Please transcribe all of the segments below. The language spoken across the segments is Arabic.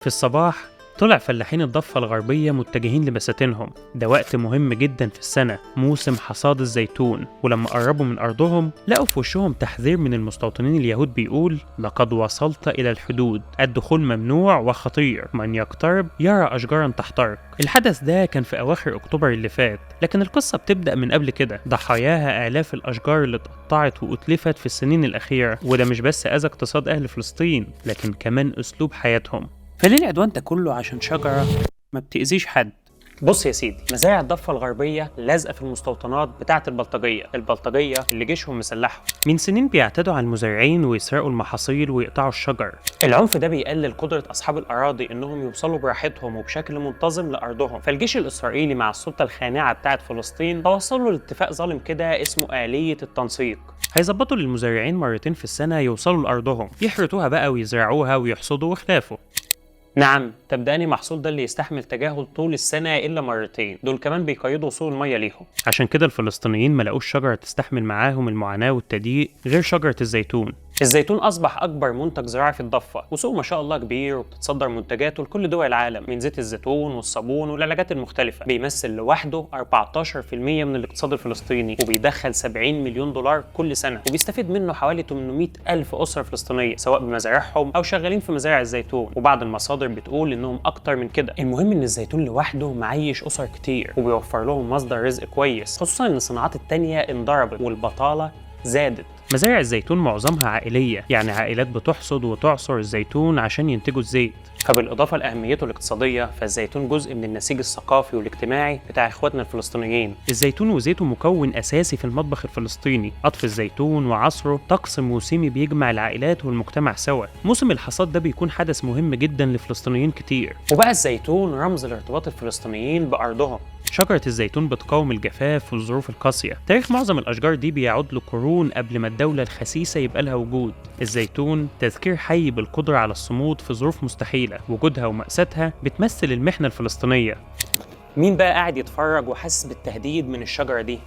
في الصباح طلع فلاحين الضفة الغربية متجهين لبساتينهم. ده وقت مهم جدا في السنة، موسم حصاد الزيتون. ولما قربوا من أرضهم لقوا في وشهم تحذير من المستوطنين اليهود بيقول: لقد وصلت إلى الحدود، الدخول ممنوع وخطير، من يقترب يرى أشجارا تحترق. الحدث ده كان في أواخر أكتوبر اللي فات، لكن القصة بتبدأ من قبل كده. ضحاياها آلاف الأشجار اللي اتقطعت وأتلفت في السنين الأخيرة، وده مش بس أذى اقتصاد أهل فلسطين لكن كمان أسلوب حياتهم. فليه العدوان ده كله عشان شجرة ما بتأذيش حد؟ بص يا سيدي، مزارع الضفة الغربية لازقة في المستوطنات بتاعة البلطجية اللي جيشهم مسلحهم. من سنين بيعتدوا على المزارعين ويسرقوا المحاصيل ويقطعوا الشجر. العنف ده بيقلل قدرة أصحاب الأراضي إنهم يوصلوا براحتهم وبشكل منتظم لأرضهم. فالجيش الإسرائيلي مع السلطة الخانعة بتاعة فلسطين توصلوا لاتفاق ظالم كده اسمه آلية التنسيق. هيظبطوا للمزارعين مرتين في السنة يوصلوا لأرضهم، يحرثوها بقى ويزرعوها ويحصدوا وخلافه. نعم، تبدأني محصول ده اللي يستحمل تجاهل طول السنة إلا مرتين. دول كمان بيقيدوا وصول المية ليهم. عشان كده الفلسطينيين ما لقوش شجرة تستحمل معاهم المعاناة والتضييق غير شجرة الزيتون. الزيتون أصبح أكبر منتج زراعي في الضفة، وسوق ما شاء الله كبير، وبتتصدر منتجاته لكل دول العالم، من زيت الزيتون والصابون والعلاجات المختلفة. بيمثل لوحده 14% من الاقتصاد الفلسطيني، وبيدخل 70 مليون دولار كل سنة، وبيستفيد منه حوالي 800 ألف أسرة فلسطينية سواء بمزارعهم أو شغالين في مزارع الزيتون، وبعض المصادر بتقول إنهم أكتر من كده. المهم إن الزيتون لوحده معيش أسر كتير، وبيوفر لهم مصدر رزق كويس، خصوصا إن الصناعات التانية انضربت والبطالة زادت. مزارع الزيتون معظمها عائلية، يعني عائلات بتحصد وتعصر الزيتون عشان ينتجوا الزيت. فبالإضافة لأهميته الاقتصادية، فالزيتون جزء من النسيج الثقافي والاجتماعي بتاع إخواتنا الفلسطينيين. الزيتون وزيته مكون أساسي في المطبخ الفلسطيني. قطف الزيتون وعصره طقس موسمي بيجمع العائلات والمجتمع سوا. موسم الحصاد ده بيكون حدث مهم جدا لفلسطينيين كتير، وبقى الزيتون رمز لارتباط الفلسطينيين بأرضهم. شجرة الزيتون بتقاوم الجفاف والظروف القاسية. تاريخ معظم الأشجار دي بيعود لقرون قبل ما الدولة الخسيسة يبقى لها وجود. الزيتون تذكير حي بالقدرة على الصمود في ظروف مستحيلة. وجودها ومأساتها بتمثل المحنة الفلسطينية. مين بقى قاعد يتفرج وحاسس بالتهديد من الشجرة دي؟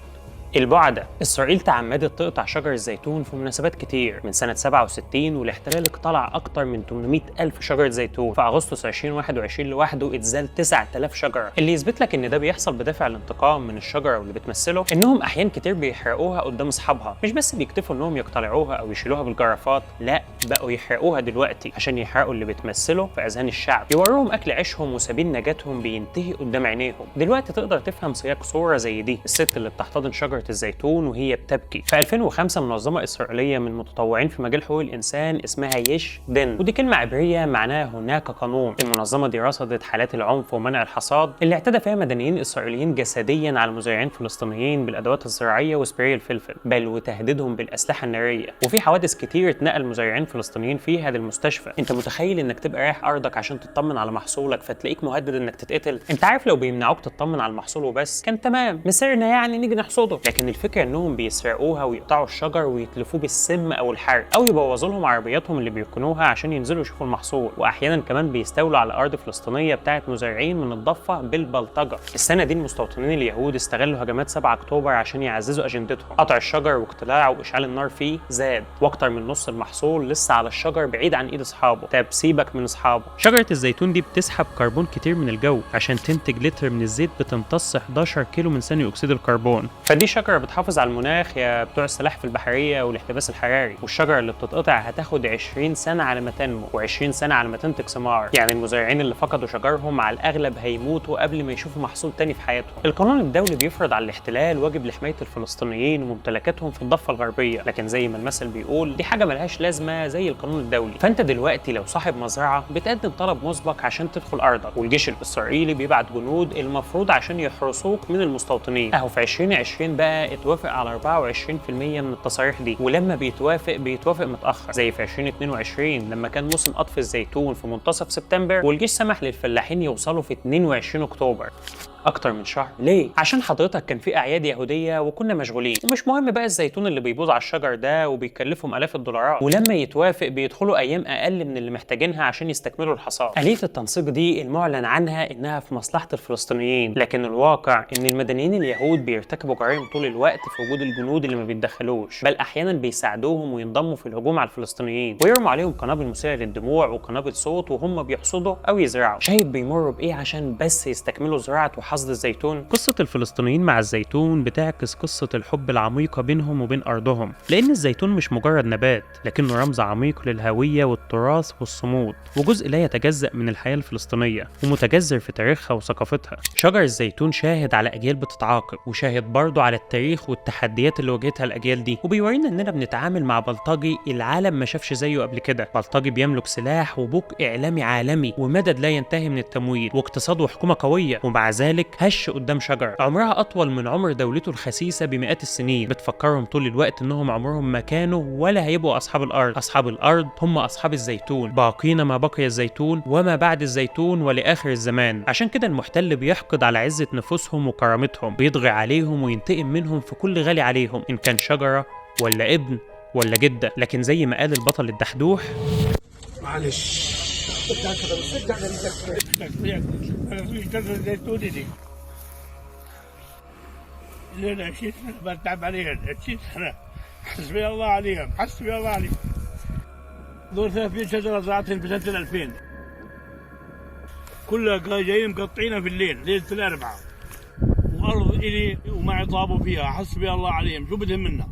البعدة. إسرائيل تعمدت تقطع شجر الزيتون في مناسبات كتير من سنة 67، والاحتلال اقتلع أكتر من 800 ألف شجرة زيتون. في أغسطس 2021 لوحده اتزال 9000 شجرة. اللي يثبت لك إن ده بيحصل بدافع الانتقام من الشجرة واللي بتمثله إنهم أحيان كتير بيحرقوها قدام أصحابها. مش بس بيكتفوا إنهم يقتلعوها أو يشيلوها بالجرافات، لا، بقوا يحرقوها دلوقتي عشان يحرقوا اللي بتمثله في أذهان الشعب، يوروهم أكل عيشهم وسبيل نجاتهم بينتهي قدام عينيهم. دلوقتي تقدر تفهم سياق صورة زي دي: الست اللي بتحتضن شجرة الزيتون وهي بتبكي. في 2005 منظمة إسرائيلية من المتطوعين في مجال حقوق الإنسان اسمها يش دن، ودي كلمة عبرية معناها هناك قانون. المنظمة دي رصدت حالات العنف ومنع الحصاد اللي اعتدى فيها مدنيين إسرائيليين جسديا على مزارعين فلسطينيين بالأدوات الزراعية وسبراي الفلفل، بل وتهديدهم بالأسلحة النارية. وفي حوادث كتير اتنقل مزارعين فلسطينيين فيها للمستشفى. انت متخيل انك تبقى رايح ارضك عشان تطمن على محصولك فتلاقيك مهدد انك تتقتل؟ انت عارف لو بيمنعوك تطمن على المحصول وبس كان تمام، مسيرنا يعني نيجي نحصده. لكن الفكره انهم بيسرقوها ويقطعوا الشجر ويتلفوه بالسم او الحرق، او يبوظوا لهم عربياتهم اللي بيركنوها عشان ينزلوا يشوفوا المحصول. واحيانا كمان بيستولوا على ارض فلسطينيه بتاعت مزارعين من الضفه بالبلطجه. السنه دي المستوطنين اليهود استغلوا هجمات 7 اكتوبر عشان يعززوا اجندتهم. قطع الشجر واقتلاعه واشعال النار فيه زاد، واكتر من نص المحصول لسه على الشجر بعيد عن ايد اصحابه. طب سيبك من اصحابه، شجره الزيتون دي بتسحب كربون كتير من الجو. عشان تنتج لتر من الزيت بتمتص 11 كيلو من ثاني اكسيد الكربون. فدي شجره بتحافظ على المناخ يا بتوع السلاحف البحريه والاحتباس الحراري. والشجره اللي بتتقطع هتاخد 20 سنه على ما تنمو و20 سنه على ما تنتج ثمار. يعني المزارعين اللي فقدوا شجرهم على الاغلب هيموتوا قبل ما يشوفوا محصول تاني في حياتهم. القانون الدولي بيفرض على الاحتلال واجب لحمايه الفلسطينيين وممتلكاتهم في الضفه الغربيه، لكن زي ما المثل بيقول دي حاجه ملهاش لازمه زي القانون الدولي. فانت دلوقتي لو صاحب مزرعه بتقدم طلب مسبق عشان تدخل ارضك، والجيش الاسرائيلي بيبعت جنود المفروض عشان يحرسوك من المستوطنين. اهو في 2020 بقى اتوافق على 24% من التصاريح دي، ولما بيتوافق متاخر، زي في 2022 لما كان موسم قطف الزيتون في منتصف سبتمبر، والجيش سمح للفلاحين يوصلوا في 22 اكتوبر. اكتر من شهر. ليه؟ عشان حضرتك كان في اعياد يهوديه وكنا مشغولين، ومش مهم بقى الزيتون اللي بيبوظ على الشجر ده وبيكلفهم الاف الدولارات. ولما يتوافق بيدخلوا ايام اقل من اللي محتاجينها عشان يستكملوا الحصاد. آلية التنسيق دي المعلن عنها انها في مصلحه الفلسطينيين، لكن الواقع ان المدنيين اليهود بيرتكبوا جرائم طول الوقت في وجود الجنود اللي ما بيتدخلوش، بل احيانا بيساعدوهم وينضموا في الهجوم على الفلسطينيين ويرموا عليهم قنابل مسيله للدموع وقنابل صوت وهم بيحصدوا او يزرعوا. شايف بيمروا بايه عشان بس يستكملوا زراعه وحصد الزيتون؟ قصه الفلسطينيين مع الزيتون بتعكس قصه الحب العميقه بينهم وبين ارضهم، لان الزيتون مش مجرد نبات لكنه رمز عميق للهويه والتراث والصمود، وجزء لا يتجزأ من الحياه الفلسطينيه ومتجذر في تاريخها وثقافتها. شجر الزيتون شاهد على اجيال بتتعاقب، وشاهد برضه على التاريخ والتحديات اللي واجهتها الاجيال دي، وبيورينا اننا بنتعامل مع بلطجي العالم ما شافش زيه قبل كده. بلطجي بيملك سلاح وبوق اعلامي عالمي ومدد لا ينتهي من التمويل واقتصاد وحكومه قويه، ومع ذلك هش قدام شجره عمرها اطول من عمر دولته الخسيسه بمئات السنين، بتفكرهم طول الوقت انهم عمرهم ما كانوا ولا هيبقوا اصحاب الارض. اصحاب الارض هم اصحاب الزيتون، باقين ما بقي الزيتون وما بعد الزيتون ولاخر الزمان. عشان كده المحتل بيحقد على عزه نفوسهم وكرامتهم، بيضغي عليهم وينتقم منهم في كل غالي عليهم، ان كان شجره ولا ابن ولا جده. لكن زي ما قال البطل الدحدوح، معلش لنا 20 سنة بتعب عليهم، 20 سنة حسبي الله عليهم، حسبي الله عليهم. دول 30 شجرة زرعتهم في سنة 2000 كلها جايين مقطعينها في الليل ليلة الأربعاء، وأرض إلي ومعي طابوا فيها، حسبي الله عليهم. شو بدهم منا؟